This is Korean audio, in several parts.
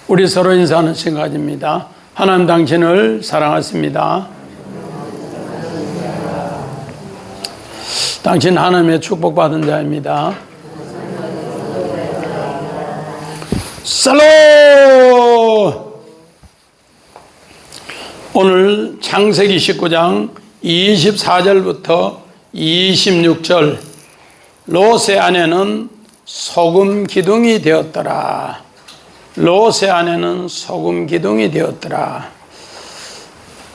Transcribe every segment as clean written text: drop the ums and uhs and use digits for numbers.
우리 서로 인사하는 시간입니다. 하나님 당신을 사랑하십니다. 당신 하나님의 축복받은 자입니다. 살로! 오늘 창세기 19장 24절부터 26절, 롯의 아내는 소금 기둥이 되었더라. 롯의 아내는 소금 기둥이 되었더라.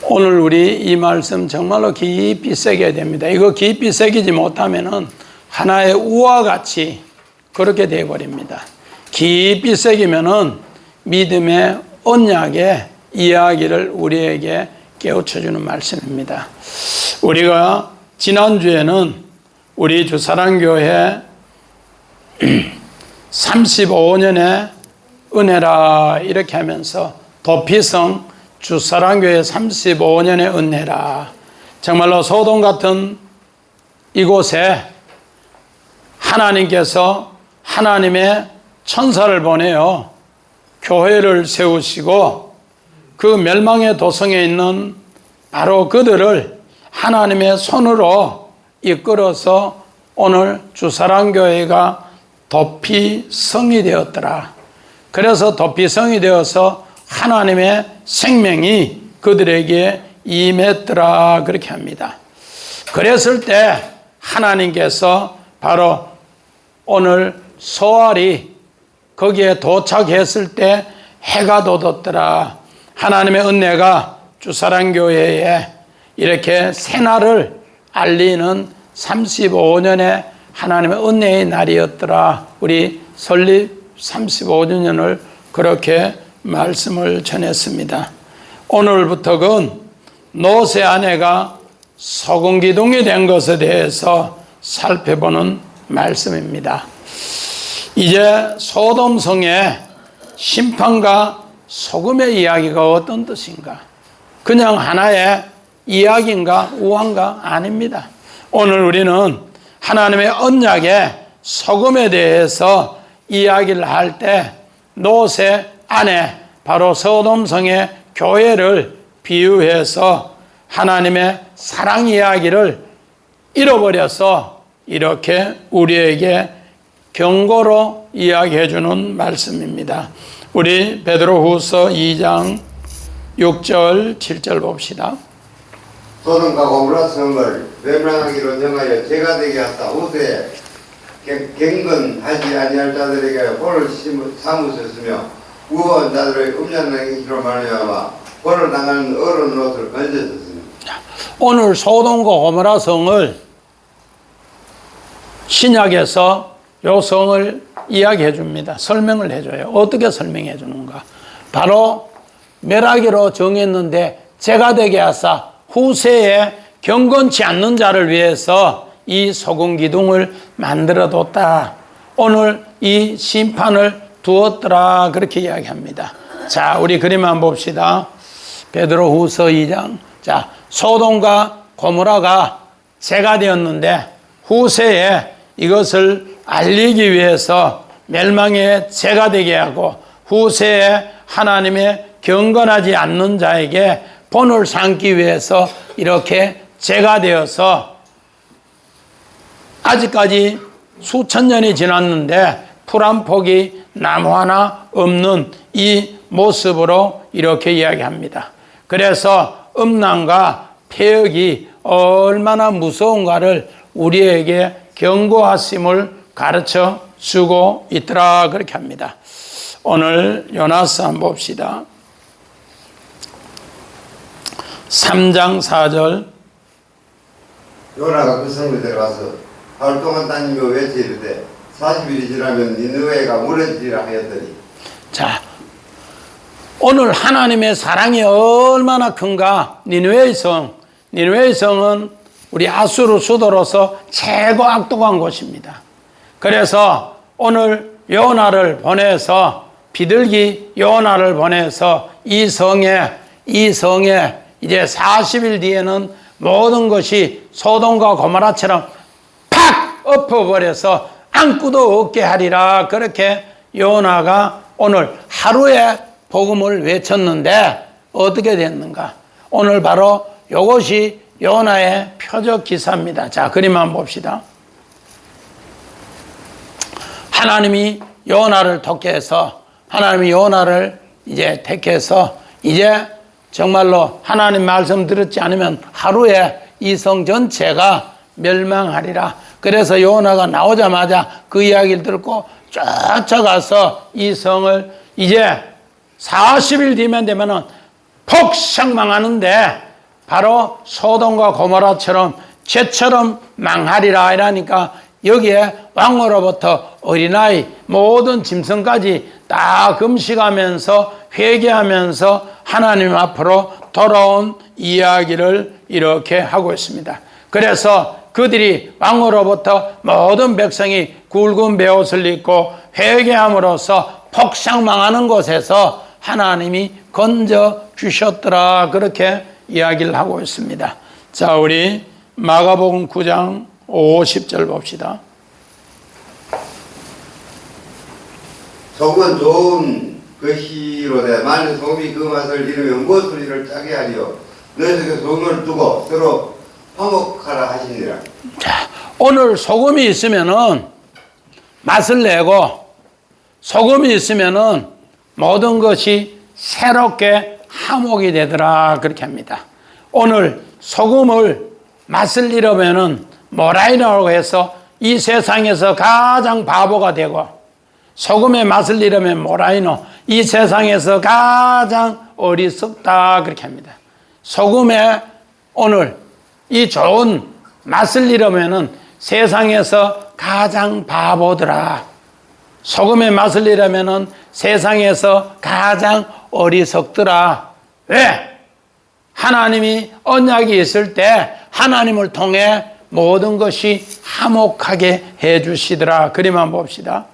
오늘 우리 이 말씀 정말로 깊이 새겨야 됩니다. 이거 깊이 새기지 못하면은 하나의 우와 같이 그렇게 되어버립니다. 깊이 새기면은 믿음의 언약의 이야기를 우리에게 깨우쳐주는 말씀입니다. 우리가 지난주에는 우리 주사랑교회 35년의 은혜라 이렇게 하면서 도피성 주사랑교회 35년의 은혜라, 정말로 소돔 같은 이곳에 하나님께서 하나님의 천사를 보내어 교회를 세우시고 그 멸망의 도성에 있는 바로 그들을 하나님의 손으로 이끌어서 오늘 주사랑교회가 도피성이 되었더라. 그래서 도피성이 되어서 하나님의 생명이 그들에게 임했더라 그렇게 합니다. 그랬을 때 하나님께서 바로 오늘 소알이 거기에 도착했을 때 해가 돋았더라. 하나님의 은혜가 주사랑교회에 이렇게 새날을 알리는 35년의 하나님의 은혜의 날이었더라. 우리 설립 35주년을 그렇게 말씀을 전했습니다. 오늘부터는 롯의 아내가 소금 기둥이 된 것에 대해서 살펴보는 말씀입니다. 이제 소돔성의 심판과 소금의 이야기가 어떤 뜻인가? 그냥 하나의 이야기인가 우화인가? 아닙니다. 오늘 우리는 하나님의 언약의 소금에 대해서 이야기를 할 때 롯의 아내, 바로 소돔성의 교회를 비유해서 하나님의 사랑 이야기를 잃어버려서 이렇게 우리에게 경고로 이야기해 주는 말씀입니다. 우리 베드로후서 2장 6절 7절 봅시다. 소돔과 고모라 성을 멸망하기로 정하여 죄가 되게 하사 후세에 경건하지 아니할 자들에게 벌을 삼으셨으며 우호한 자들의 음란한 행실로 말미암아 벌을 당하는 어른 롯을 건져줬습니다. 오늘 소돔과 고모라 성을 신약에서 요 성을 이야기해 줍니다. 설명을 해줘요. 어떻게 설명해 주는가? 바로 멸하기로 정했는데 죄가 되게 하사 후세에 경건치 않는 자를 위해서 이 소금 기둥을 만들어 뒀다. 오늘 이 심판을 두었더라. 그렇게 이야기합니다. 자, 우리 그림 한번 봅시다. 베드로후서 2장. 자, 소돔과 고모라가 죄가 되었는데 후세에 이것을 알리기 위해서 멸망의 죄가 되게 하고 후세에 하나님의 경건하지 않는 자에게 본을 삼기 위해서 이렇게 죄가 되어서 아직까지 수천 년이 지났는데 풀 한 폭이 나무 하나 없는 이 모습으로 이렇게 이야기합니다. 그래서 음란과 폐역이 얼마나 무서운가를 우리에게 경고하심을 가르쳐 주고 있더라 그렇게 합니다. 오늘 요나스 한번 봅시다. 3장 4절. 요나가 그 성에 들어가서 하루 동안 다니며 외치이르되 40일이 지나면 니느웨가 무너지리라 하였더니. 자, 오늘 하나님의 사랑이 얼마나 큰가. 니느웨의 성은 우리 아수르 수도로서 최고 악독한 곳입니다. 그래서 오늘 요나를 보내서 비둘기 요나를 보내서 이 성에 이제 40일 뒤에는 모든 것이 소돔과 고모라처럼 팍 엎어버려서 아무것도 없게 하리라. 그렇게 요나가 오늘 하루에 복음을 외쳤는데 어떻게 됐는가? 오늘 바로 이것이 요나의 표적 기사입니다. 자, 그림 한번 봅시다. 하나님이 요나를 택해서 하나님이 요나를 이제 택해서 이제 정말로 하나님 말씀 들었지 않으면 하루에 이 성 전체가 멸망하리라. 그래서 요나가 나오자마자 그 이야기를 듣고 쫓아가서 이 성을 이제 40일 뒤면 되면은 폭삭 망하는데 바로 소돔과 고모라처럼 죄처럼 망하리라 이라니까 여기에 왕으로부터 어린아이 모든 짐승까지 다 금식하면서 회개하면서 하나님 앞으로 돌아온 이야기를 이렇게 하고 있습니다. 그래서 그들이 왕으로부터 모든 백성이 굵은 베옷을 입고 회개함으로써 폭삭 망하는 곳에서 하나님이 건져 주셨더라 그렇게 이야기를 하고 있습니다. 자, 우리 마가복음 9장 50절 봅시다. 소금은 좋은 것이로되 만일 소금이 그 맛을 잃으면 무엇을 이를 짜게 하리요 너희 속에 소금을 두고 서로 화목하라 하시니라. 자, 오늘 소금이 있으면은 맛을 내고 소금이 있으면은 모든 것이 새롭게 화목이 되더라 그렇게 합니다. 오늘 소금을 맛을 잃으면은 모라이라고 해서 이 세상에서 가장 바보가 되고 소금의 맛을 잃으면 모라이노 이 세상에서 가장 어리석다 그렇게 합니다. 소금의 오늘 이 좋은 맛을 잃으면은 세상에서 가장 바보더라. 소금의 맛을 잃으면은 세상에서 가장 어리석더라. 왜? 하나님이 언약이 있을 때 하나님을 통해 모든 것이 화목하게 해 주시더라. 그림 한번 봅시다.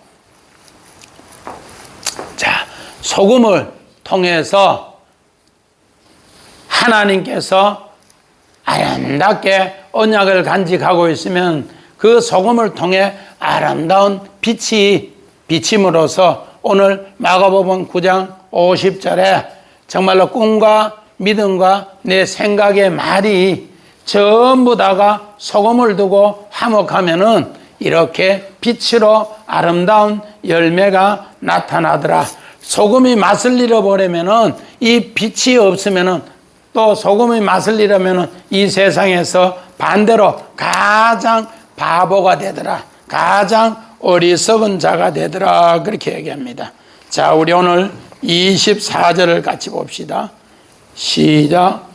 자, 소금을 통해서 하나님께서 아름답게 언약을 간직하고 있으면 그 소금을 통해 아름다운 빛이 비침으로써 오늘 마가복음 9장 50절에 정말로 꿈과 믿음과 내 생각의 말이 전부 다가 소금을 두고 화목하면은 이렇게 빛으로 아름다운 열매가 나타나더라. 소금이 맛을 잃어버리면은 이 빛이 없으면은 또 소금의 맛을 잃으면은 이 세상에서 반대로 가장 바보가 되더라. 가장 어리석은 자가 되더라. 그렇게 얘기합니다. 자, 우리 오늘 24절을 같이 봅시다. 시작.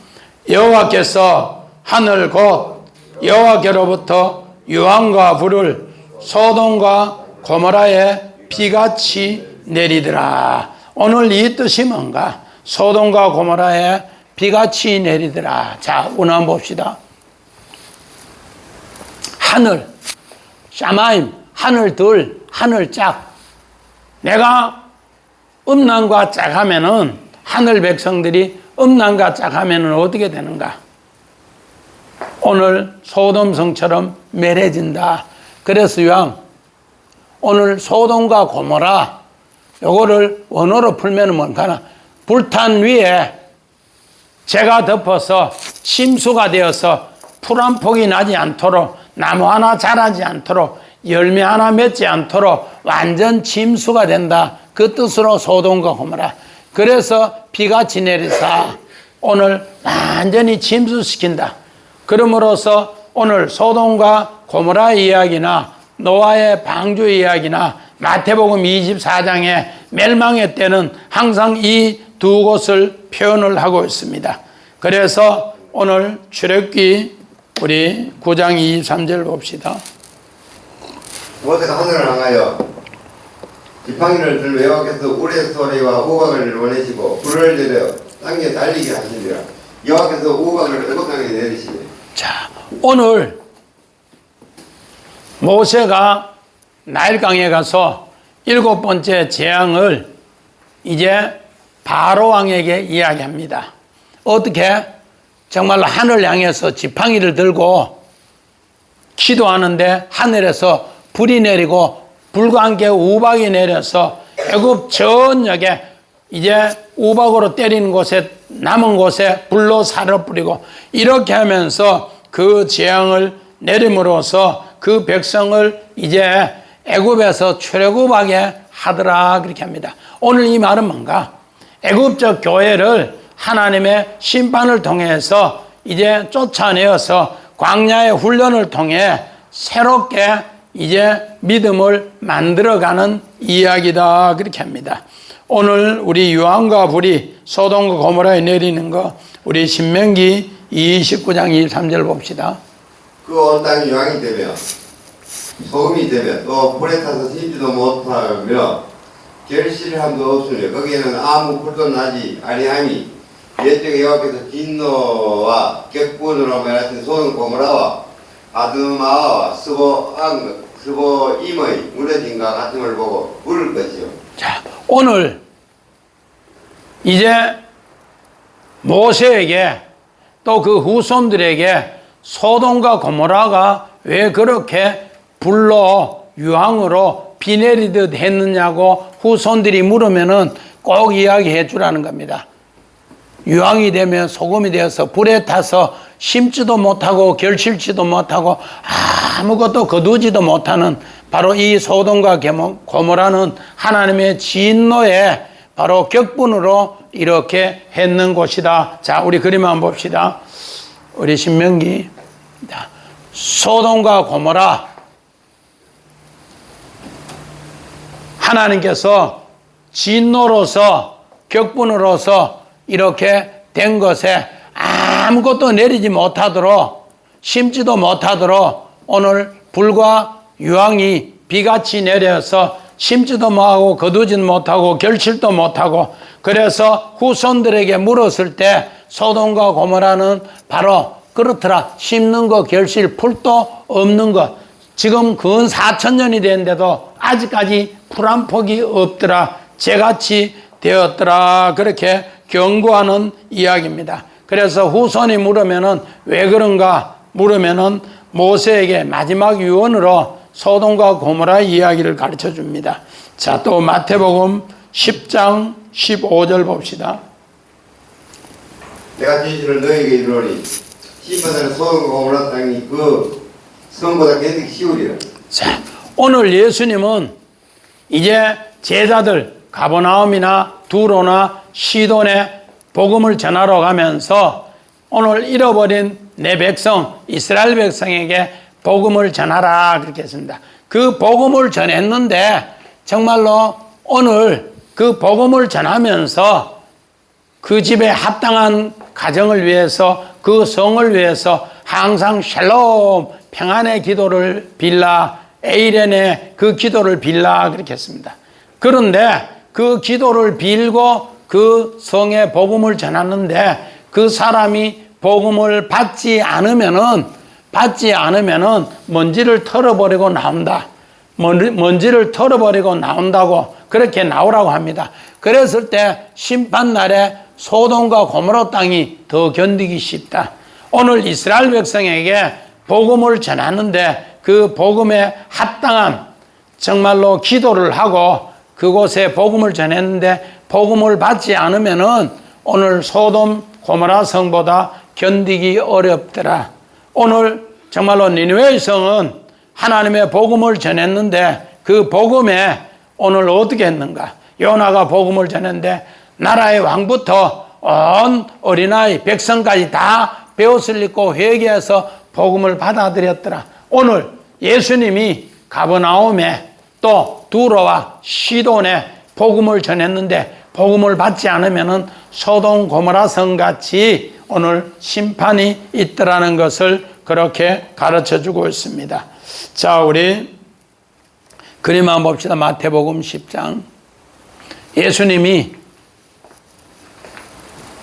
여호와께서 하늘 곧 여호와께로부터 유황과 불을 소돔과 고모라에 비같이 내리더라. 오늘 이 뜻이 뭔가? 소돔과 고모라에 비같이 내리더라. 자, 오늘 한번 봅시다. 하늘, 샤마임, 하늘 둘, 하늘 짝. 내가 음란과 짝하면은 하늘 백성들이 음란과 짝하면은 어떻게 되는가? 오늘 소돔성처럼 멸해진다. 그래서 이왕 오늘 소돔과 고모라 요거를 원어로 풀면은 뭔가나 불탄 위에 재가 덮어서 침수가 되어서 풀 한 폭이 나지 않도록 나무 하나 자라지 않도록 열매 하나 맺지 않도록 완전 침수가 된다. 그 뜻으로 소돔과 고모라. 그래서 비같이 내리사 오늘 완전히 침수시킨다. 그러므로서 오늘 소돔과 고모라의 이야기나 노아의 방주 이야기나 마태복음 24장의 멸망의 때는 항상 이 두 곳을 표현을 하고 있습니다. 그래서 오늘 출애굽기 우리 9장 23절 봅시다. 모세가 하늘을 향하여 지팡이를 들며 여호와께서 우레 소리와 우박을 보내시고 불을 내려 땅에 달리게 하시니라. 여호와께서 우박을 뜨겁게 내리시니. 자, 오늘 모세가 나일강에 가서 7번째 재앙을 이제 바로 왕에게 이야기합니다. 어떻게? 정말로 하늘 향해서 지팡이를 들고 기도하는데 하늘에서 불이 내리고 불과 함께 우박이 내려서 애굽 전역에 이제 우박으로 때리는 곳에 남은 곳에 불로 살을 뿌리고 이렇게 하면서 그 재앙을 내림으로써 그 백성을 이제 애굽에서 출애굽하게 하더라 그렇게 합니다. 오늘 이 말은 뭔가? 애굽적 교회를 하나님의 심판을 통해서 이제 쫓아내어서 광야의 훈련을 통해 새롭게 이제 믿음을 만들어가는 이야기다 그렇게 합니다. 오늘 우리 유황과 불이 소돔과 고모라에 내리는 거 우리 신명기 29장 23절 봅시다. 그 온 땅이 유황이 되며 소금이 되며 또 불에 타서 씹지도 못하며 결실함도 없으며 거기에는 아무 불도 나지 아니하니 옛적에 여호와께서 진노와 격분으로 말하신 소돔 고모라와 아드마와 스보임의 무너짐과 같음을 보고 부를 것이요. 자, 오늘 이제 모세에게 또 그 후손들에게 소돔과 고모라가 왜 그렇게 불로 유황으로 비 내리듯 했느냐고 후손들이 물으면은 꼭 이야기해 주라는 겁니다. 유황이 되면 소금이 되어서 불에 타서 심지도 못하고 결실지도 못하고 아무것도 거두지도 못하는 바로 이 소돔과 고모라는 하나님의 진노에 바로 격분으로 이렇게 했는 곳이다. 자, 우리 그림 한번 봅시다. 우리 신명기. 소돔과 고모라. 하나님께서 진노로서 격분으로서 이렇게 된 것에 아무것도 내리지 못하도록 심지도 못하도록 오늘 불과 유황이 비같이 내려서 심지도 못하고 거두지도 못하고 결실도 못하고 그래서 후손들에게 물었을 때 소돔과 고모라는 바로 그렇더라. 심는 거 결실 풀도 없는 것. 지금 근 4,000년이 됐는데도 아직까지 풀 한 폭이 없더라. 재같이 되었더라. 그렇게 경고하는 이야기입니다. 그래서 후손이 물으면은 왜 그런가 물으면은 모세에게 마지막 유언으로 소돔과 고모라 이야기를 가르쳐 줍니다. 자, 또 마태복음 10장 15절 봅시다. 내가 진실을 너에게 이르노니 심판하는 소돔과 고모라 땅이 그 성보다 견디기 쉬우리라. 자, 오늘 예수님은 이제 제자들 가버나움이나 두로나 시돈에 복음을 전하러 가면서 오늘 잃어버린 내 백성 이스라엘 백성에게 복음을 전하라 그렇게 했습니다. 그 복음을 전했는데 정말로 오늘 그 복음을 전하면서 그 집에 합당한 가정을 위해서 그 성을 위해서 항상 샬롬 평안의 기도를 빌라 에이렌의 그 기도를 빌라 그렇게 했습니다. 그런데 그 기도를 빌고 그 성에 복음을 전하는데 그 사람이 복음을 받지 않으면은 먼지를 털어버리고 나온다. 먼지를 털어버리고 나온다고 그렇게 나오라고 합니다. 그랬을 때 심판날에 소돔과 고모라 땅이 더 견디기 쉽다. 오늘 이스라엘 백성에게 복음을 전하는데 그 복음에 합당한 정말로 기도를 하고 그곳에 복음을 전했는데 복음을 받지 않으면은 오늘 소돔 고모라 성보다 견디기 어렵더라. 오늘 정말로 니느웨의 성은 하나님의 복음을 전했는데 그 복음에 오늘 어떻게 했는가? 요나가 복음을 전했는데 나라의 왕부터 온 어린아이 백성까지 다 배옷을 입고 회개해서 복음을 받아들였더라. 오늘 예수님이 가버나움에 또 두로와 시돈에 복음을 전했는데 복음을 받지 않으면은 소돔 고모라 성같이 오늘 심판이 있더라는 것을 그렇게 가르쳐 주고 있습니다. 자, 우리 그림 한번 봅시다. 마태복음 10장. 예수님이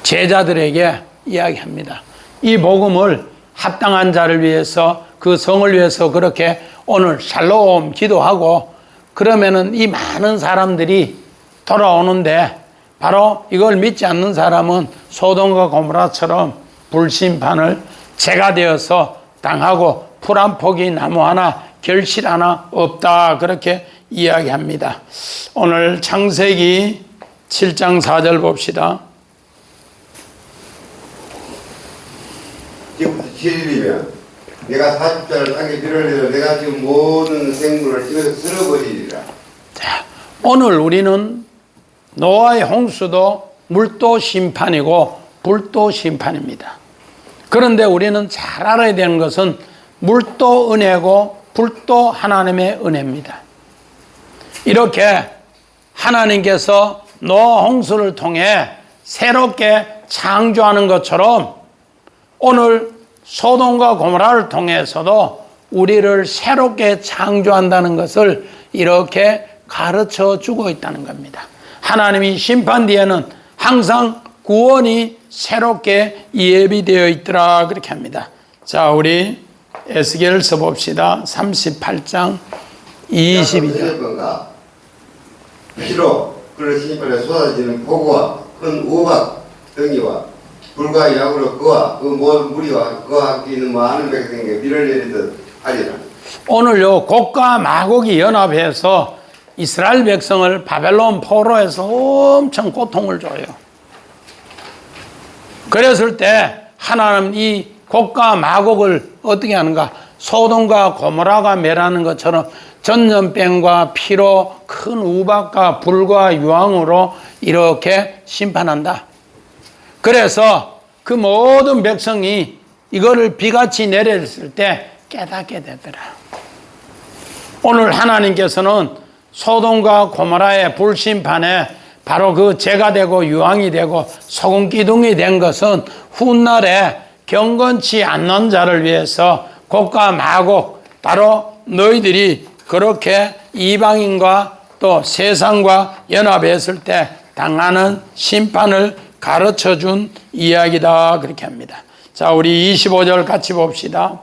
제자들에게 이야기합니다. 이 복음을 합당한 자를 위해서 그 성을 위해서 그렇게 오늘 샬롬 기도하고 그러면은 이 많은 사람들이 돌아오는데 바로 이걸 믿지 않는 사람은 소돔과 고모라처럼 불심판을 재가 되어서 당하고 풀 한 폭이 나무 하나 결실 하나 없다 그렇게 이야기합니다. 오늘 창세기 7장 4절 봅시다. 지금부터 7일이면 내가 40자를 땅에 빌어내어 내가 지금 모든 생물을 집에서 쓸어버리리라. 자, 오늘 우리는 노아의 홍수도 물도 심판이고 불도 심판입니다. 그런데 우리는 잘 알아야 되는 것은 물도 은혜고 불도 하나님의 은혜입니다. 이렇게 하나님께서 노아 홍수를 통해 새롭게 창조하는 것처럼 오늘 소돔과 고모라를 통해서도 우리를 새롭게 창조한다는 것을 이렇게 가르쳐 주고 있다는 겁니다. 하나님이 심판 뒤에는 항상 구원이 새롭게 예비되어 있더라 그렇게 합니다. 자, 우리 에스겔서 봅시다. 38장 22절. 피로 그를 신입하여 쏟아지는 폭우와 큰 우박 등이와 불과 양으로 그와 그 모든 무리와 그와 함께 있는 많은 백성에게 비를 내리듯 하리라. 오늘요 곡과 마곡이 연합해서 이스라엘 백성을 바벨론 포로에서 엄청 고통을 줘요. 그랬을 때 하나님 이 곡과 마곡을 어떻게 하는가? 소돔과 고모라가 멸하는 것처럼 전염병과 피로 큰 우박과 불과 유황으로 이렇게 심판한다. 그래서 그 모든 백성이 이거를 비같이 내렸을 때 깨닫게 되더라. 오늘 하나님께서는 소돔과 고모라의 불심판에 바로 그 죄가 되고 유황이 되고 소금 기둥이 된 것은 훗날에 경건치 않는 자를 위해서 곡과 마곡, 바로 너희들이 그렇게 이방인과 또 세상과 연합했을 때 당하는 심판을 가르쳐 준 이야기다 그렇게 합니다. 자, 우리 25절 같이 봅시다.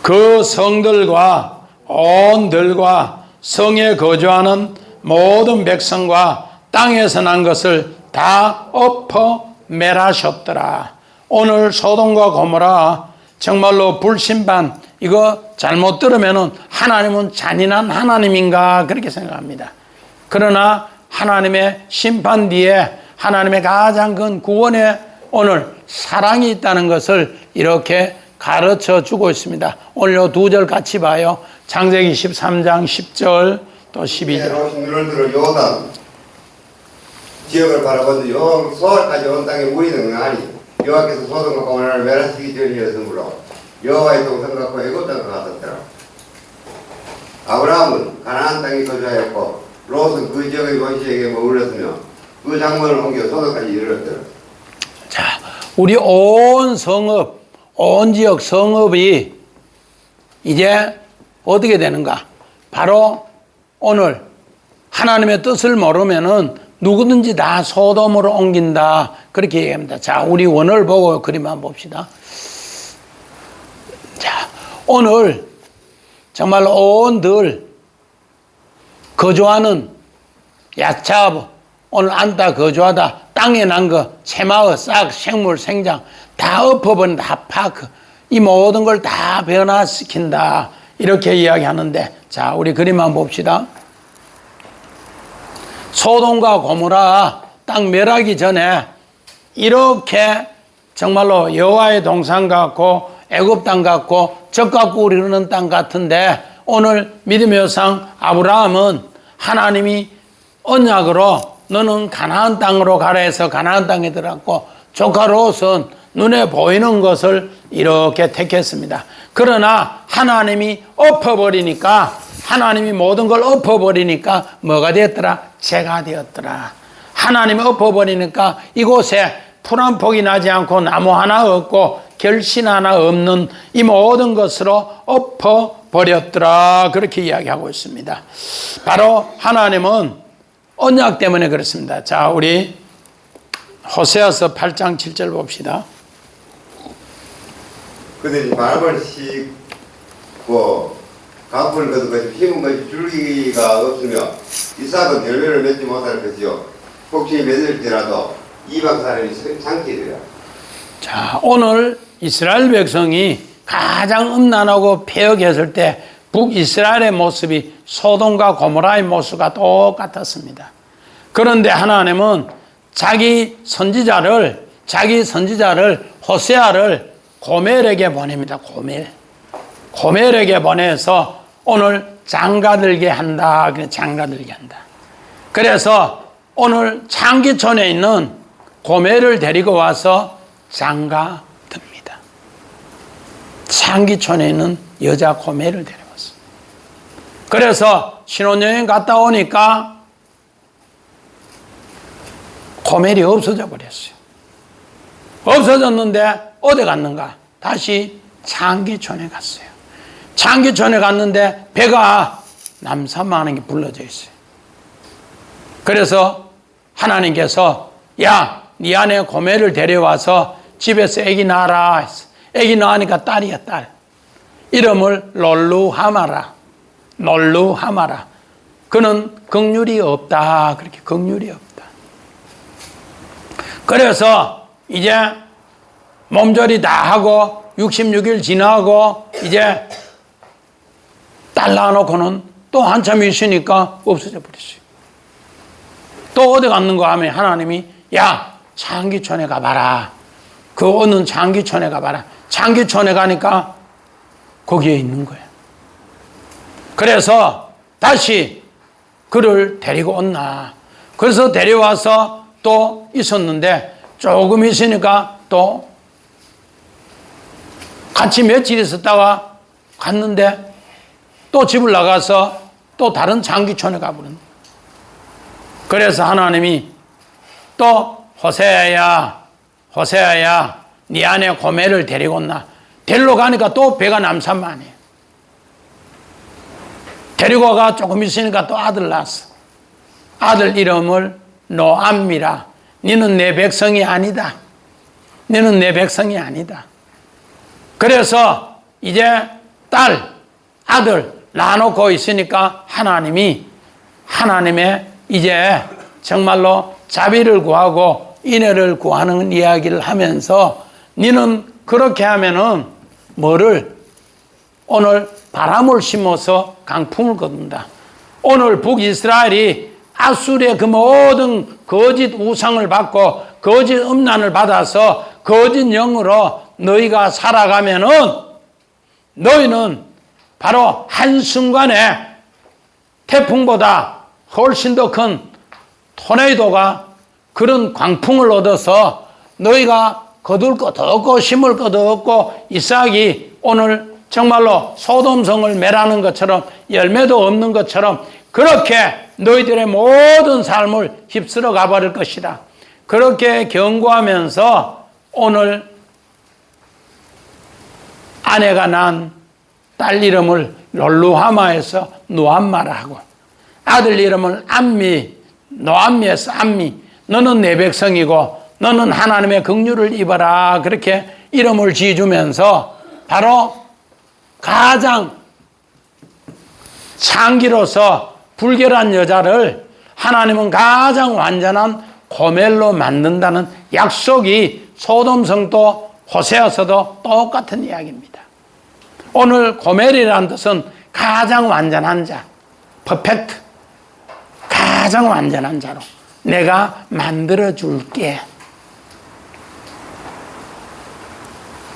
그 성들과 온 들과 성에 거주하는 모든 백성과 땅에서 난 것을 다 엎어 멸하셨더라. 오늘 소돔과 고모라 정말로 불심판, 이거 잘못 들으면은 하나님은 잔인한 하나님인가 그렇게 생각합니다. 그러나 하나님의 심판 뒤에 하나님의 가장 큰 구원의 오늘 사랑이 있다는 것을 이렇게 가르쳐 주고 있습니다. 오늘 요 두 절 같이 봐요. 창세기 13장 10절 또 12절. 눈을 들어 요단 지역을 바라보니 소알까지 온 땅에 물이 능하니 여호와께서 소돔과 고모라를 멸하시기 전이었으므로 여호와의 동산과 애굽 땅과 같았더라. 아브라함은 가나안 땅에 거주하였고 롯은 그 지역의 원시에게 머물렀으며 그 장막을 옮겨 소돔까지 이르렀더라. 자, 우리 온 성읍, 온 지역 성읍이 이제 어떻게 되는가? 바로 오늘 하나님의 뜻을 모르면은 누구든지 다 소돔으로 옮긴다 그렇게 얘기합니다. 자, 우리 원을 보고 그림 한번 봅시다. 자, 오늘 정말 온들 거주하는 야차브, 오늘 안다 거주하다 땅에 난 거 채마을 싹 생물 생장 다 엎어버린 다 파크 이 모든 걸 다 변화시킨다 이렇게 이야기하는데, 자, 우리 그림 한번 봅시다. 소돔과 고모라 땅 멸하기 전에 이렇게 정말로 여호와의 동산 같고 애굽 땅 같고 적 갖고 우리는 땅 같은데, 오늘 믿음의 조상 아브라함은 하나님이 언약으로 너는 가나안 땅으로 가라 해서 가나안 땅에 들어갔고, 조카 롯은 눈에 보이는 것을 이렇게 택했습니다. 그러나 하나님이 엎어버리니까, 하나님이 모든 걸 엎어버리니까 뭐가 되었더라? 죄가 되었더라. 하나님이 엎어버리니까 이곳에 풀 한 폭이 나지 않고 나무 하나 없고 결신 하나 없는 이 모든 것으로 엎어버렸더라 그렇게 이야기하고 있습니다. 바로 하나님은 언약 때문에 그렇습니다. 자, 우리 호세아서 8장 7절 봅시다. 그들이 바람을 싣고 강불을 거둔 것이 힘은 것이 줄기가 없으며 이삭은 열매를 맺지 못할 것이요 혹시 맺을지라도 이방 사람이 상케 되라. 자, 오늘 이스라엘 백성이 가장 음란하고 폐역했을 때 북이스라엘의 모습이 소돔과 고모라의 모습과 똑같았습니다. 그런데 하나님은 자기 선지자를 호세아를 고멜에게 보냅니다. 고멜에게 보내서 오늘 장가들게 한다. 장가들게 한다. 그래서 오늘 창기촌에 있는 고멜을 데리고 와서 장가 듭니다. 창기촌에 있는 여자 고멜을 데려왔어. 그래서 신혼여행 갔다 오니까 고멜이 없어져 버렸어요. 없어졌는데 어디 갔는가? 다시 창기촌에 갔어요. 창기촌에 갔는데 배가 남산만하게 불러져 있어요. 그래서 하나님께서 야, 네 아내 고멜을 데려와서 집에서 아기 낳아라 했어. 아기 낳으니까 딸이야, 딸. 이름을 롤루하마라. 그는 긍휼이 없다. 그렇게 긍휼이 없다. 그래서 이제 몸조리 다 하고 66일 지나고 이제 딸 낳아놓고는 또 한참 있으니까 없어져 버렸어요. 또 어디 갔는가 하면 하나님이 야, 창기촌에 가봐라. 그 어느 창기촌에 가봐라. 창기촌에 가니까 거기에 있는 거예요. 그래서 다시 그를 데리고 온나. 그래서 데려와서 또 있었는데 조금 있으니까 또 같이 며칠 있었다가 갔는데 또 집을 나가서 또 다른 창기촌에 가버렸네. 그래서 하나님이 또 호세아야 네 아내 고멜을 데리고 온나. 데리러 가니까 또 배가 남산만이에요. 데리고 가 조금 있으니까 또 아들 낳았어. 아들 이름을 노암미라. 너는 내 백성이 아니다. 너는 내 백성이 아니다. 그래서 이제 딸, 아들 낳아놓고 있으니까 하나님의 이제 정말로 자비를 구하고 인애를 구하는 이야기를 하면서 너는 그렇게 하면은 뭐를 오늘 바람을 심어서 강풍을 거둔다. 오늘 북이스라엘이 아수리의 그 모든 거짓 우상을 받고 거짓 음란을 받아서 거짓 영으로 너희가 살아가면은 너희는 바로 한순간에 태풍보다 훨씬 더 큰 토네이도가 그런 광풍을 얻어서 너희가 거둘 것도 없고 심을 것도 없고 이삭이 오늘 정말로 소돔성을 멸하는 것처럼 열매도 없는 것처럼 그렇게 너희들의 모든 삶을 휩쓸어 가버릴 것이다. 그렇게 경고하면서 오늘 아내가 난 딸 이름을 롤루하마에서 노암마라 하고 아들 이름을 노암미에서 암미. 너는 내 백성이고 너는 하나님의 긍휼을 입어라. 그렇게 이름을 지어주면서 바로 가장 창기로서 불결한 여자를 하나님은 가장 완전한 고멜로 만든다는 약속이 소돔성도 호세아서도 똑같은 이야기입니다. 오늘 고멜이라는 뜻은 가장 완전한 자, 퍼펙트, 가장 완전한 자로 내가 만들어줄게.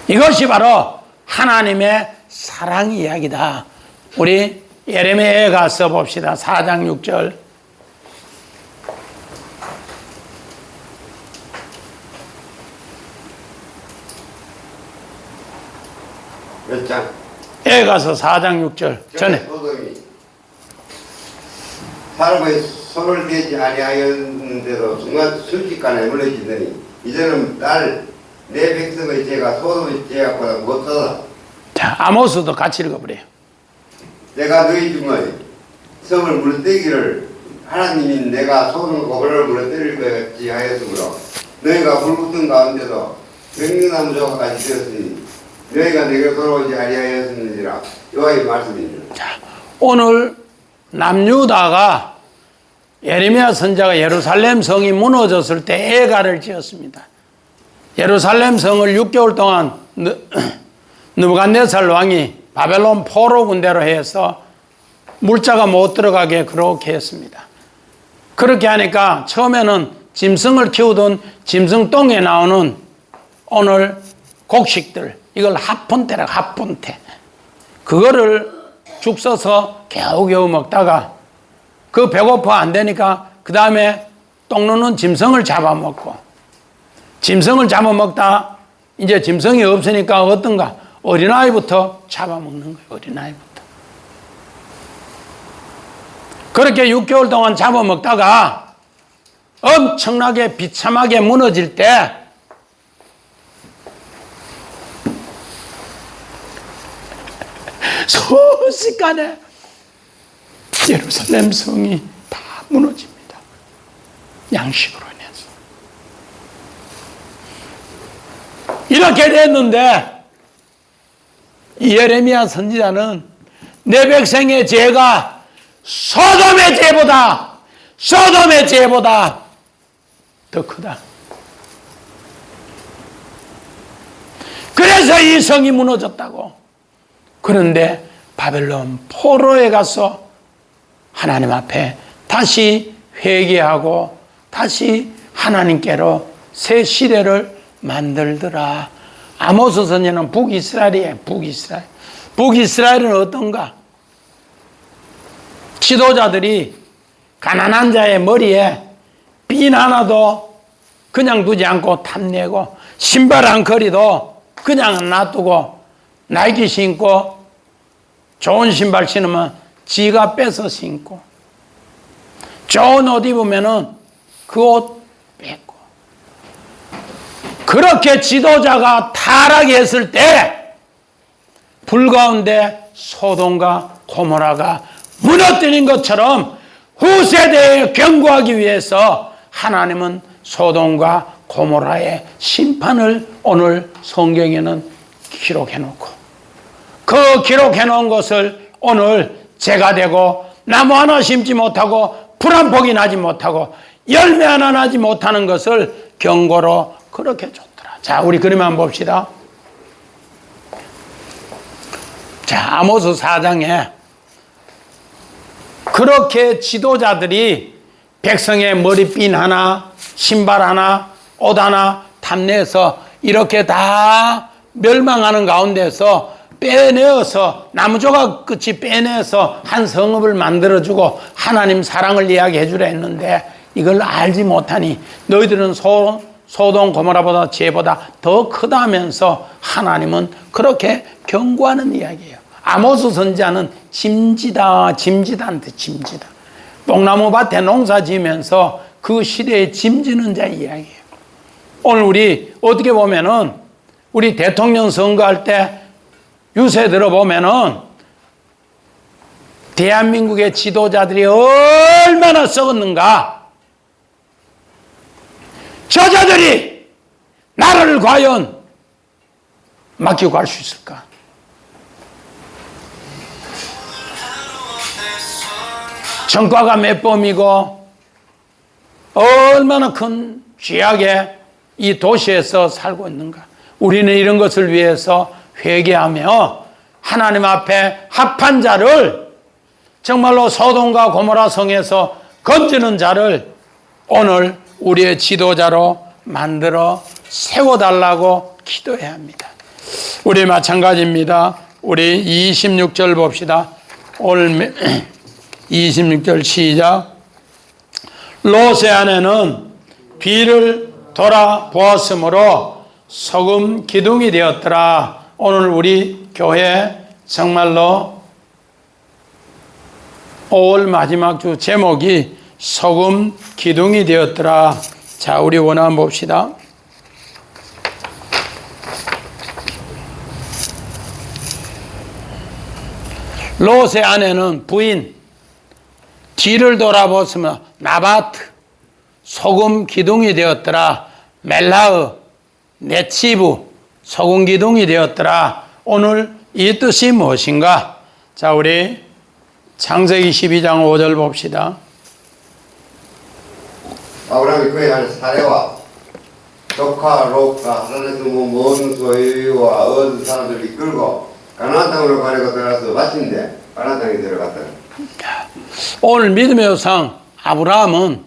이것이 바로 하나님의 사랑 이야기다. 우리 예레미야에 가서 봅시다. 4장 6절. 몇 장? 에 가서 4장 6절 전에 소돔이 사람의 손을 대지 아니하였는데도 순간 순식간에 물러지더니 이제는 내 백성의 죄가 소돔의 죄악보다 못하다. 자, 아모스도 같이 읽어버려요. 내가 너희 중에 성을 물때기를 하나님이 내가 소돔 고멜을 물어때릴 것 같이 하였으므로 너희가 불붙은 가운데도 백령나무 조각까지 되었으니 너희가 내게 돌아오지 아니하였느니라. 여호와의 말씀입니다. 자, 오늘 남유다가 예레미야 선지자가 예루살렘 성이 무너졌을 때 애가를 지었습니다. 예루살렘 성을 6개월 동안 느부갓네살 왕이 바벨론 포로 군대로 해서 물자가 못 들어가게 그렇게 했습니다. 그렇게 하니까 처음에는 짐승을 키우던 짐승똥에 나오는 오늘 곡식들, 이걸 합분태라고, 합분태. 그거를 죽 써서 겨우겨우 먹다가 그 배고파 안 되니까 그 다음에 똥 누는 짐승을 잡아먹고, 짐승을 잡아먹다 이제 짐승이 없으니까 어떤가? 어린아이부터 잡아먹는 거예요. 어린아이부터. 그렇게 6개월 동안 잡아먹다가 엄청나게 비참하게 무너질 때 순식간에 예루살렘 성이 다 무너집니다. 양식으로 인해서. 이렇게 됐는데 이 예레미야 선지자는 내 백성의 죄가 소돔의 죄보다 더 크다. 그래서 이 성이 무너졌다고. 그런데 바벨론 포로에 가서 하나님 앞에 다시 회개하고 다시 하나님께로 새 시대를 만들더라. 아모스 선지자는 북이스라엘이에요. 북이스라엘. 북이스라엘은 어떤가? 지도자들이 가난한 자의 머리에 핀 하나도 그냥 두지 않고 탐내고, 신발 한 커리도 그냥 놔두고, 나이키 신고 좋은 신발 신으면 지가 뺏어 신고, 좋은 옷 입으면은 그 옷 뺏고. 그렇게 지도자가 타락했을 때 불 가운데 소돔과 고모라가 무너뜨린 것처럼 후세대에 경고하기 위해서 하나님은 소돔과 고모라의 심판을 오늘 성경에는 기록해 놓고, 그 기록해 놓은 것을 오늘 제가 되고 나무 하나 심지 못하고 풀 한 폭이 나지 못하고 열매 하나 나지 못하는 것을 경고로 그렇게 줬더라. 자, 우리 그림 한번 봅시다. 자, 아모스 4장에 그렇게 지도자들이 백성의 머리핀 하나, 신발 하나, 옷 하나 탐내서 이렇게 다 멸망하는 가운데서 빼내어서, 나무조각 끝이 빼내서 한 성읍을 만들어주고 하나님 사랑을 이야기해 주려 했는데 이걸 알지 못하니 너희들은 소돔 고모라보다 죄보다 더 크다면서 하나님은 그렇게 경고하는 이야기예요. 아모스 선지자는 짐지다한테 짐지다. 뽕나무 밭에 농사 지으면서 그 시대에 짐지는 자 이야기예요. 오늘 우리 어떻게 보면은 우리 대통령 선거할 때 유세 들어보면은 대한민국의 지도자들이 얼마나 썩었는가. 저자들이 나라를 과연 맡기고 갈 수 있을까? 전과가 몇 범이고 얼마나 큰 죄악에 이 도시에서 살고 있는가. 우리는 이런 것을 위해서 회개하며 하나님 앞에 합한 자를, 정말로 소돔과 고모라 성에서 건지는 자를 오늘 우리의 지도자로 만들어 세워달라고 기도해야 합니다. 우리 마찬가지입니다. 우리 26절 봅시다. 오늘 26절 시작. 롯의 아내는 뒤를 돌아보았으므로 소금 기둥이 되었더라. 오늘 우리 교회 정말로 5월 마지막 주 제목이 소금 기둥이 되었더라. 자, 우리 원한 봅시다. 롯의 아내는 부인, 뒤를 돌아보았으면 나바트, 소금 기둥이 되었더라. 멜라흐, 네치부, 소금 기둥이 되었더라. 오늘 이 뜻이 무엇인가? 자, 우리 창세기 12장 5절 봅시다. 아브라함이 그의 아내 사레와 조카 롯과 하란에서 먼 소유와 얻은 사람들을 이끌고 가나안 땅으로 가려고 들어가서 마침내 가나안 땅에 들어갔다. 오늘 믿음의 조상 아브라함은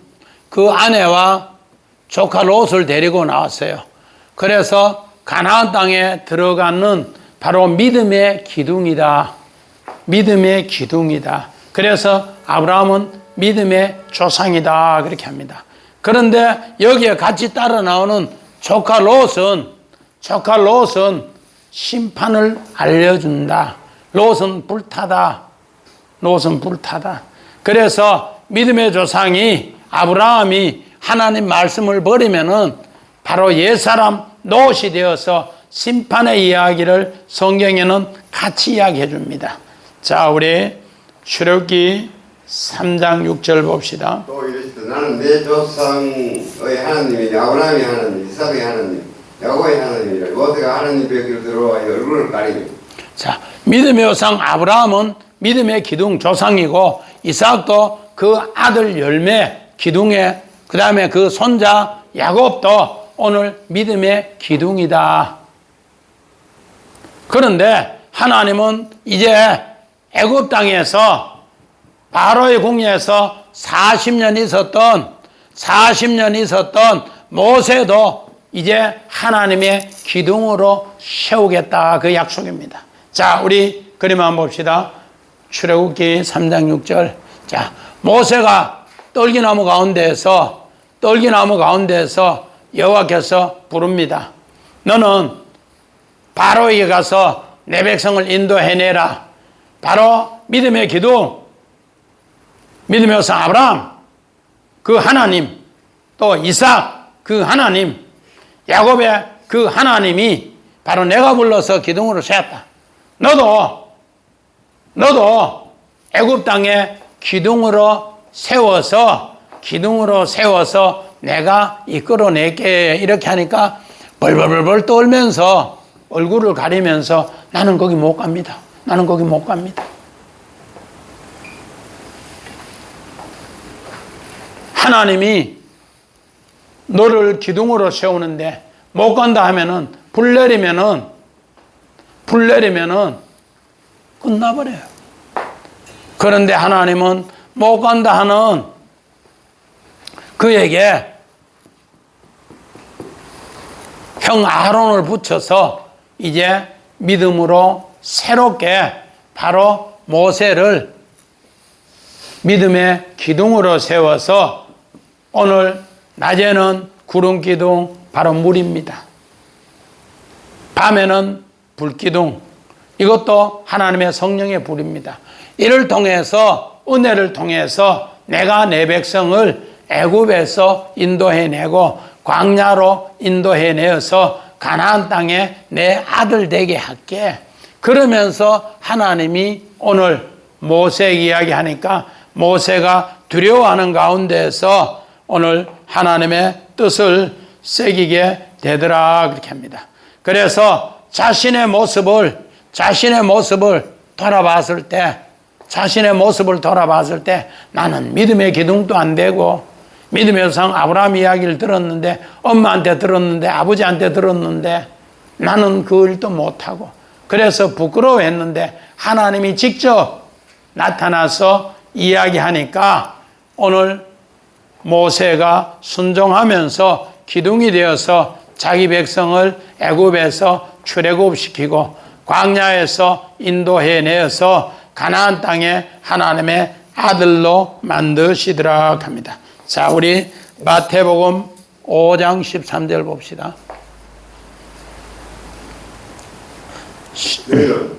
그 아내와 조카 롯을 데리고 나왔어요. 그래서 가나안 땅에 들어가는 바로 믿음의 기둥이다. 믿음의 기둥이다. 그래서 아브라함은 믿음의 조상이다. 그렇게 합니다. 그런데 여기에 같이 따라 나오는 조카 롯은 심판을 알려준다. 롯은 불타다. 롯은 불타다. 그래서 믿음의 조상이 아브라함이 하나님 말씀을 버리면은 바로 옛사람 롯이 되어서 심판의 이야기를 성경에는 같이 이야기해 줍니다. 자, 우리 출애굽기 3장 6절 봅시다. 또 이르시되 나는 내 조상의 하나님이니 아브라함의 하나님, 이삭의 하나님, 야곱의 하나님이라. 모세가 하나님 뵙기로 들어와 얼굴을 가리니. 자, 믿음의 조상 아브라함은 믿음의 기둥 조상이고, 이삭도 그 아들 열매 기둥에, 그 다음에 그 손자 야곱도 오늘 믿음의 기둥이다. 그런데 하나님은 이제 애굽 땅에서 바로의 궁에서 40년 있었던 모세도 이제 하나님의 기둥으로 세우겠다. 그 약속입니다. 자, 우리 그림 한번 봅시다. 출애굽기 3장 6절. 자, 모세가 떨기나무 가운데에서 여호와께서 부릅니다. 너는 바로에게 가서 내 백성을 인도해내라. 바로 믿음의 기둥, 믿음의 조상 아브라함, 그 하나님, 또 이삭, 그 하나님, 야곱의 그 하나님이 바로 내가 불러서 기둥으로 세웠다. 너도 애굽 땅에 기둥으로 세워서 내가 이끌어낼게. 이렇게 하니까 벌벌벌 떨면서 얼굴을 가리면서 나는 거기 못 갑니다. 하나님이 너를 기둥으로 세우는데 못 간다 하면은 불 내리면은 끝나버려요. 그런데 하나님은 못 간다 하는 그에게 형 아론을 붙여서 이제 믿음으로 새롭게 바로 모세를 믿음의 기둥으로 세워서 오늘 낮에는 구름 기둥, 바로 물입니다. 밤에는 불 기둥, 이것도 하나님의 성령의 불입니다. 이를 통해서, 은혜를 통해서 내가 내 백성을 애굽에서 인도해내고 광야로 인도해내어서 가나안 땅에 내 아들 되게 할게. 그러면서 하나님이 오늘 모세 이야기하니까 모세가 두려워하는 가운데에서 오늘 하나님의 뜻을 새기게 되더라. 그렇게 합니다. 그래서 자신의 모습을 돌아봤을 때 나는 믿음의 기둥도 안 되고 믿음의 조상 아브라함 이야기를 들었는데, 엄마한테 들었는데, 아버지한테 들었는데 나는 그 일도 못하고, 그래서 부끄러워했는데 하나님이 직접 나타나서 이야기하니까 오늘 모세가 순종하면서 기둥이 되어서 자기 백성을 애굽에서 출애굽시키고 광야에서 인도해내어서 가나안 땅에 하나님의 아들로 만드시더라 합니다. 자, 우리 마태복음 5장 13절 봅시다. 너희는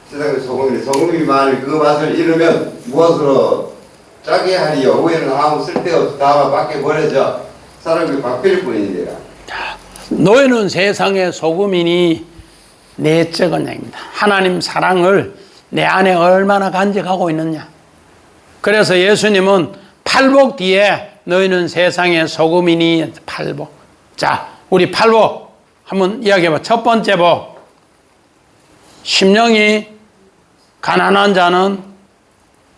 세상의 소금이 만일 그 맛을 잃으면 무엇으로 짜게 하리요? 후에는 아무 쓸데없이 다 밖에 버려져 사람이 박필 뿐이니라. 너희는 세상의 소금이니 내적은 얘기입니다. 하나님 사랑을 내 안에 얼마나 간직하고 있느냐. 그래서 예수님은 팔복 뒤에 너희는 세상의 소금이니, 팔복. 자, 우리 팔복 한번 이야기해봐. 첫 번째 복, 심령이 가난한 자는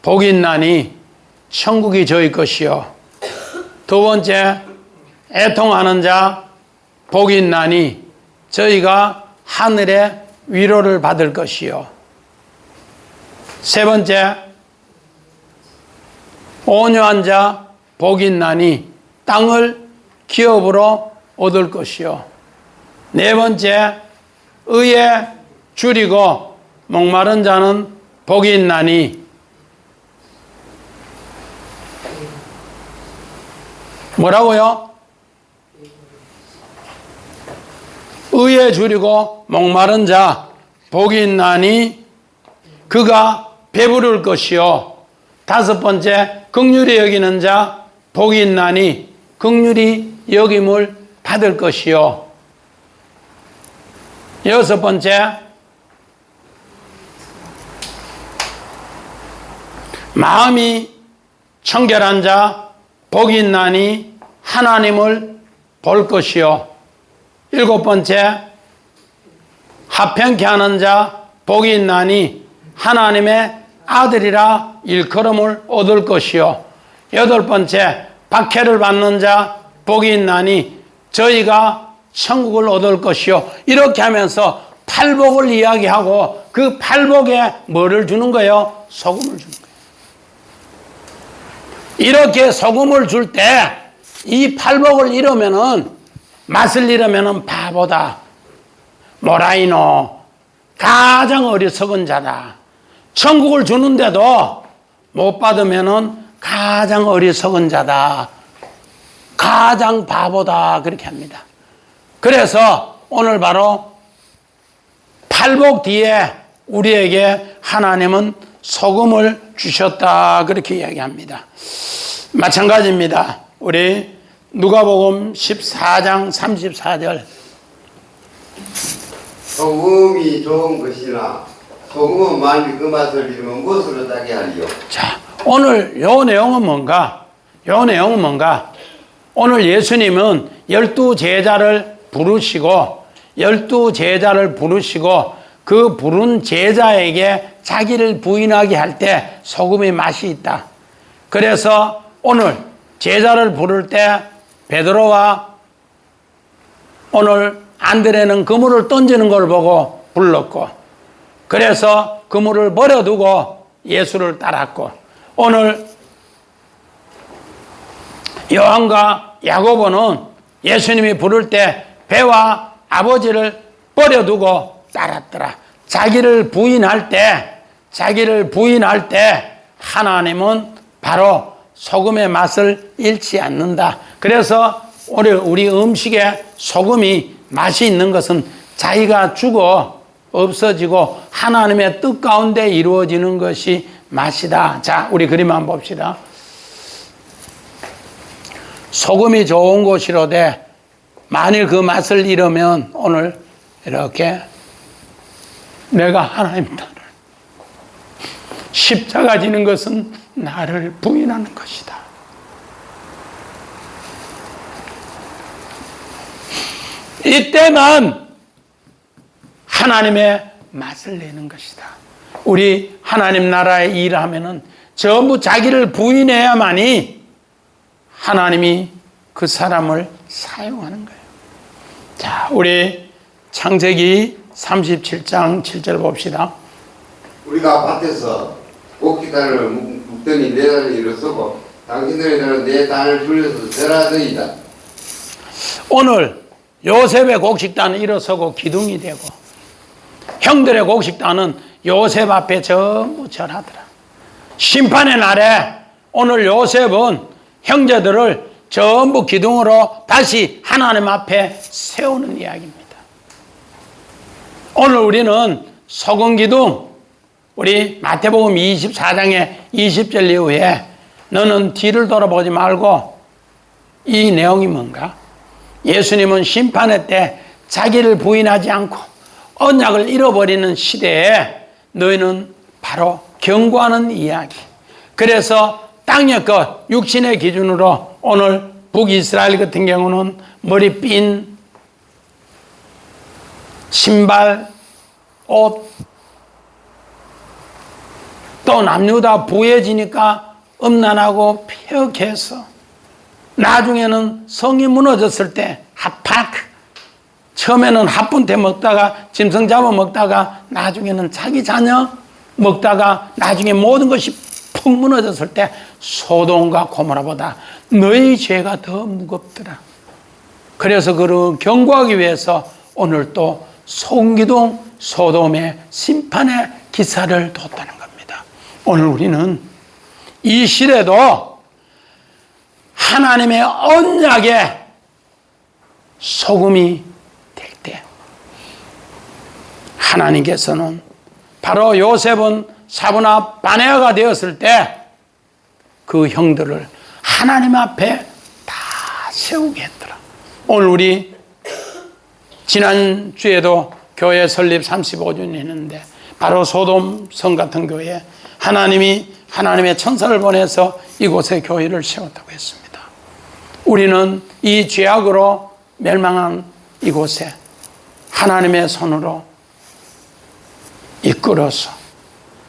복이 있나니 천국이 저희 것이요. 두 번째, 애통하는 자 복이 있나니 저희가 하늘의 위로를 받을 것이요. 세 번째, 온유한 자 복이 있나니 땅을 기업으로 얻을 것이요. 네 번째, 의에 줄이고 목마른 자는 복이 있나니. 뭐라고요? 의에 줄이고 목마른 자 복이 있나니 그가 배부를 것이요. 다섯 번째, 긍휼히 여기는 자 복이 있나니 긍휼히 여김을 받을 것이요. 여섯 번째, 마음이 청결한 자 복이 있나니 하나님을 볼 것이요. 일곱 번째, 합평케 하는 자 복이 있나니 하나님의 아들이라 일컬음을 얻을 것이요. 여덟 번째, 박해를 받는 자 복이 있나니 저희가 천국을 얻을 것이요. 이렇게 하면서 팔복을 이야기하고 그 팔복에 뭐를 주는 거예요? 소금을 주는 거예요. 이렇게 소금을 줄 때 이 팔복을 잃으면은, 맛을 잃으면은 바보다, 모라이노, 가장 어리석은 자다. 천국을 주는데도 못 받으면은 가장 어리석은 자다, 가장 바보다, 그렇게 합니다. 그래서 오늘 바로 팔복 뒤에 우리에게 하나님은 소금을 주셨다, 그렇게 이야기합니다. 마찬가지입니다. 우리 누가복음 14장 34절. 소금이 좋은 것이나 소금은 만일 그 맛을 잃으면 무엇으로 따게 하리요? 자, 오늘 요 내용은 뭔가? 요 내용은 뭔가? 오늘 예수님은 12제자를 부르시고 그 부른 제자에게 자기를 부인하게 할 때 소금의 맛이 있다. 그래서 오늘 제자를 부를 때 베드로와 오늘 안드레는 그물을 던지는 걸 보고 불렀고, 그래서 그물을 버려두고 예수를 따랐고, 오늘 요한과 야고보는 예수님이 부를 때 배와 아버지를 버려두고 따랐더라. 자기를 부인할 때 하나님은 바로 소금의 맛을 잃지 않는다. 그래서 오늘 우리 음식에 소금이 맛이 있는 것은 자기가 죽어 없어지고 하나님의 뜻 가운데 이루어지는 것이 맛이다. 자, 우리 그림 한번 봅시다. 소금이 좋은 곳이로되 만일 그 맛을 잃으면 오늘 이렇게 내가 하나님 나를 십자가 지는 것은 나를 부인하는 것이다. 이때만 하나님의 맛을 내는 것이다. 우리 하나님 나라에 일하면은 전부 자기를 부인해야만이 하나님이 그 사람을 사용하는 거예요. 자, 우리 창세기 37장 7절 봅시다. 우리가 밭에서 꼭지단을 묶더니 네 단을 일어서고 당신들의 단은 네 단을 줄여서 세라더이다. 오늘 요셉의 곡식단은 일어서고 기둥이 되고 형들의 곡식단은 요셉 앞에 전부 절하더라. 심판의 날에 오늘 요셉은 형제들을 전부 기둥으로 다시 하나님 앞에 세우는 이야기입니다. 오늘 우리는 소금 기둥, 우리 마태복음 24장의 20절 이후에 너는 뒤를 돌아보지 말고, 이 내용이 뭔가? 예수님은 심판의 때 자기를 부인하지 않고 언약을 잃어버리는 시대에 너희는 바로 경고하는 이야기. 그래서 땅의 것, 육신의 기준으로 오늘 북이스라엘 같은 경우는 머리 핀 신발, 옷, 또 남유다 부해지니까 음란하고 폐역해서 나중에는 성이 무너졌을 때 핫팍, 처음에는 핫분태 먹다가 짐승 잡아 먹다가 나중에는 자기 자녀 먹다가 나중에 모든 것이 푹 무너졌을 때 소돔과 고모라보다 너희 죄가 더 무겁더라. 그래서 그를 경고하기 위해서 오늘 또 송기동 소돔의 심판의 기사를 뒀다는 겁니다. 오늘 우리는 이 시대도 하나님의 언약에 소금이 될 때 하나님께서는 바로 요셉은 사브나 바네아가 되었을 때 그 형들을 하나님 앞에 다 세우게 했더라. 오늘 우리 지난주에도 교회 설립 35주년 했는데 바로 소돔 성 같은 교회에 하나님이 하나님의 천사를 보내서 이곳에 교회를 세웠다고 했습니다. 우리는 이 죄악으로 멸망한 이곳에 하나님의 손으로 이끌어서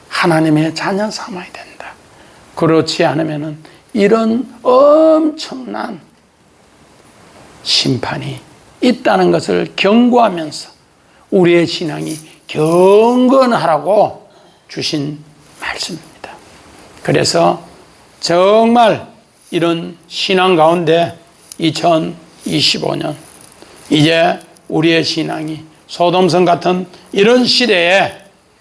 하나님의 자녀 삼아야 된다. 그렇지 않으면 이런 엄청난 심판이 있다는 것을 경고하면서 우리의 신앙이 경건하라고 주신 말씀입니다. 그래서 정말 이런 신앙 가운데 2025년 이제 우리의 신앙이 소돔성 같은 이런 시대에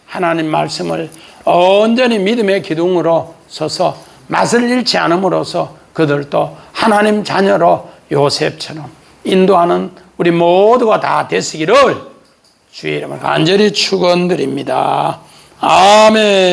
하나님 말씀을 온전히 믿음의 기둥으로 서서 맛을 잃지 않음으로써 그들도 하나님 자녀로 요셉처럼 인도하는 우리 모두가 다 되시기를 주의 이름으로 간절히 축원드립니다. 아멘.